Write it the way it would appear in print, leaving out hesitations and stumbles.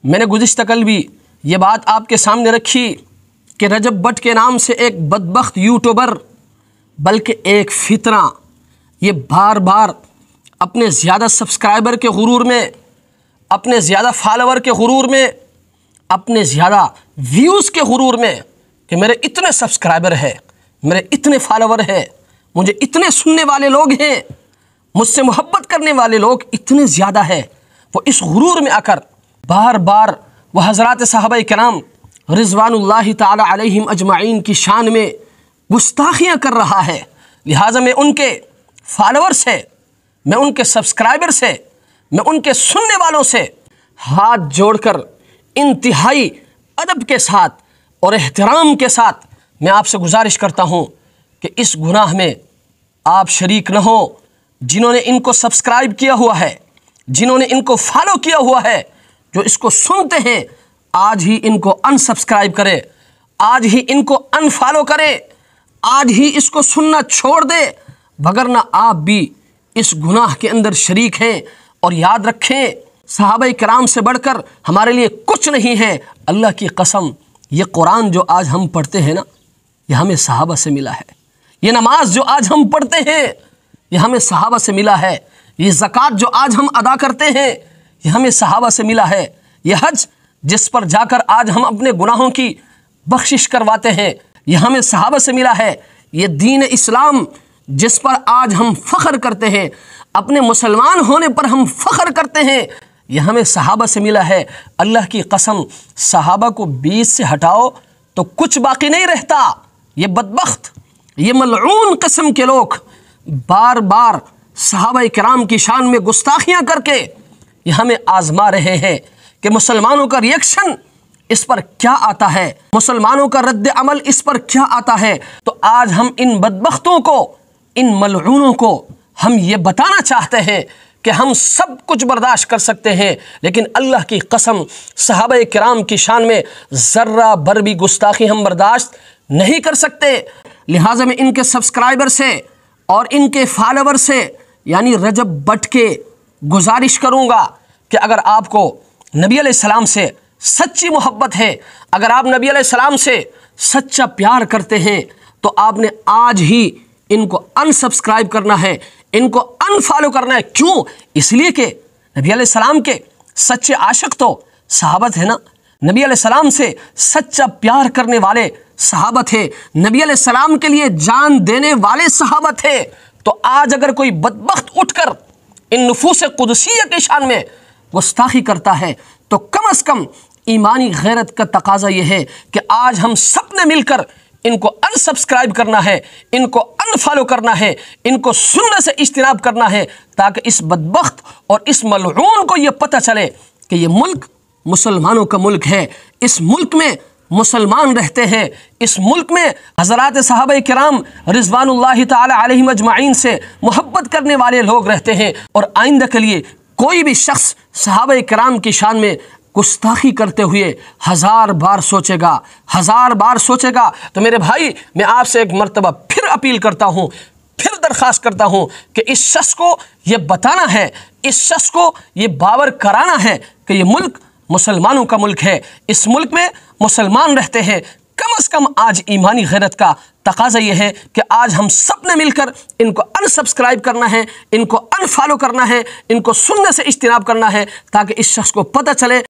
मैंने गुज़िश्ता कल भी ये बात आपके सामने रखी कि रजब भट्ट के नाम से एक बदबख्त यूट्यूबर, बल्कि एक फितना, ये बार बार अपने ज़्यादा सब्सक्राइबर के गुरूर में, अपने ज़्यादा फॉलोवर के गुरूर में, अपने ज़्यादा व्यूज़ के गुरूर में कि मेरे इतने सब्सक्राइबर हैं, मेरे इतने फॉलोवर हैं, मुझे इतने सुनने वाले लोग हैं, मुझसे मोहब्बत करने वाले लोग इतने ज़्यादा हैं, वो इस गुरूर में आकर बार बार वह हज़रात सहाबाए किराम रिज़वानुल्लाहि ताला अलैहिम अजमाइन की शान में गुस्ताखियाँ कर रहा है। लिहाजा मैं उनके फॉलोअर से, मैं उनके सब्सक्राइबर से, मैं उनके सुनने वालों से हाथ जोड़कर इंतहाई अदब के साथ और एहतराम के साथ मैं आपसे गुजारिश करता हूँ कि इस गुनाह में आप शरीक न हो। जिन्होंने इनको सब्सक्राइब किया हुआ है, जिन्होंने इनको फॉलो किया हुआ है, जो इसको सुनते हैं, आज ही इनको अनसब्सक्राइब करें, आज ही इनको अनफॉलो करें, आज ही इसको सुनना छोड़ दे, वगरना आप भी इस गुनाह के अंदर शरीक हैं। और याद रखें, सहाबाए किराम से बढ़कर हमारे लिए कुछ नहीं है। अल्लाह की कसम, ये कुरान जो आज हम पढ़ते हैं ना, ये हमें सहाबा से मिला है। ये नमाज जो आज हम पढ़ते हैं, ये हमें सहाबा से मिला है। ये ज़कात जो आज हम अदा करते हैं, ये हमें सहाबा से मिला है। ये हज जिस पर जाकर आज हम अपने गुनाहों की बख्शिश करवाते हैं, ये हमें सहाबा से मिला है। ये दीन इस्लाम जिस पर आज हम फ़ख्र करते हैं, अपने मुसलमान होने पर हम फ़ख्र करते हैं, ये हमें सहाबा से मिला है। अल्लाह की कसम, सहाबा को बीच से हटाओ तो कुछ बाकी नहीं रहता। ये बदबख्त, ये मलऊन किस्म के लोग बार बार सहाबाए किराम की शान में गुस्ताखियाँ करके ये हमें आजमा रहे हैं कि मुसलमानों का रिएक्शन इस पर क्या आता है, मुसलमानों का रद्द अमल इस पर क्या आता है। तो आज हम इन बदबख्तों को, इन मलऊनों को हम ये बताना चाहते हैं कि हम सब कुछ बर्दाश्त कर सकते हैं, लेकिन अल्लाह की कसम सहाबाए किराम की शान में ज़र्रा भर भी गुस्ताखी हम बर्दाश्त नहीं कर सकते। लिहाजा मैं इनके सब्सक्राइबर से और इनके फॉलोवर से यानी रजब भट्ट के गुजारिश करूँगा कि अगर आपको नबी अलैहिस्सलाम से सच्ची मोहब्बत है, अगर आप नबी अलैहिस्सलाम से सच्चा प्यार करते हैं, तो आपने आज ही इनको अनसब्सक्राइब करना है, इनको अनफॉलो करना है। क्यों? इसलिए कि नबी अलैहिस्सलाम के सच्चे आशिक तो सहाबा थे ना। नबी अलैहिस्सलाम से सच्चा प्यार करने वाले सहाबा थे, नबी अलैहिस्सलाम के लिए जान देने वाले सहाबा थे। तो आज अगर कोई बदबख्त उठकर इन नुफूस कुदसिया की शान में गुस्ताखी करता है, तो कम अज़ कम ईमानी गैरत का तकाजा यह है कि आज हम सब ने मिलकर इनको अनसब्सक्राइब करना है, इनको अनफॉलो करना है, इनको सुनने से इज्तिनाब करना है, ताकि इस बदबख्त और इस मलऊन को यह पता चले कि ये मुल्क मुसलमानों का मुल्क है। इस मुल्क में मुसलमान रहते हैं, इस मुल्क में हज़रात सहाबाए किराम रिज़वानुल्लाहि ताला अलैहिम अजमाइन से मोहब्बत करने वाले लोग रहते हैं। और आइंदा के लिए कोई भी शख्स सहाबाए किराम की शान में गुस्ताखी करते हुए 1000 बार सोचेगा, 1000 बार सोचेगा। तो मेरे भाई, मैं आपसे एक मर्तबा फिर अपील करता हूँ, फिर दरख्वास्त करता हूँ कि इस शख्स को ये बताना है, इस शख्स को ये बावर कराना है कि ये मुल्क मुसलमानों का मुल्क है, इस मुल्क में मुसलमान रहते हैं। कम अज़ कम आज ईमानी गैरत का तकाज़ा ये है कि आज हम सब ने मिलकर इनको अनसब्सक्राइब करना है, इनको अनफॉलो करना है, इनको सुनने से इज्तिनाब करना है, ताकि इस शख्स को पता चले